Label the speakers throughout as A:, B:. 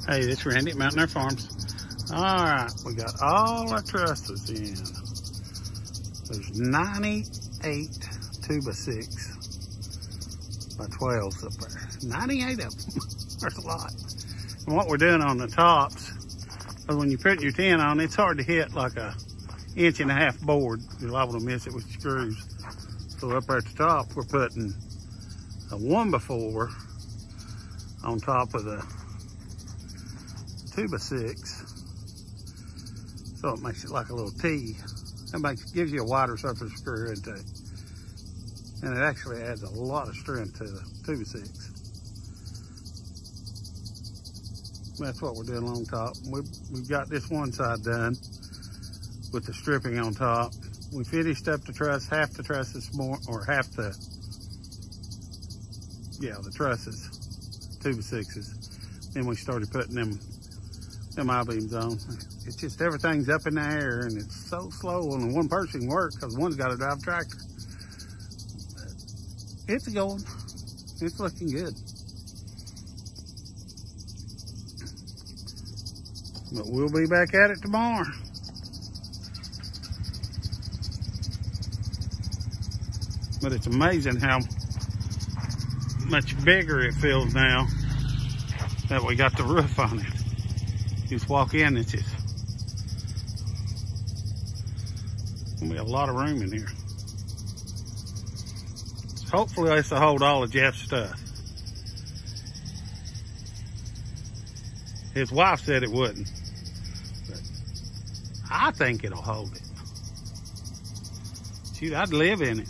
A: Hey, this is Randy at Mountain Air Farms. Alright, we got all our trusses in. There's 98 2x6 by 12s up there. 98 of them. There's a lot. And what we're doing on the tops, when you put your tin on, it's hard to hit like a 1.5-inch board. You're liable to miss it with screws. So up there at the top, we're putting a 1x4 on top of the 2x6, so it makes it like a little T. It gives you a wider surface to screw into, and it actually adds a lot of strength to the 2x6. That's what we're doing on top. We've got this one side done with the stripping on top. We finished up the truss, half the truss this morning, or half the, the trusses, 2x6s. Then we started putting them I-beams on. It's just everything's up in the air, and it's so slow on one person work because one's got to drive a tractor. But it's going. It's looking good. But we'll be back at it tomorrow. But it's amazing how much bigger it feels now that we got the roof on it. You just walk in, it's just gonna be a lot of room in here. So hopefully this will hold all of Jeff's stuff. His wife said it wouldn't, but I think it'll hold it. Shoot, I'd live in it.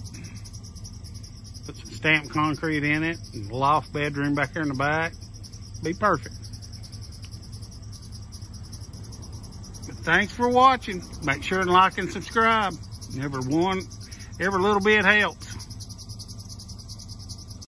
A: Put some stamped concrete in it, and a loft bedroom back there in the back. Be perfect. Thanks for watching. Make sure to like and subscribe. Every little bit helps.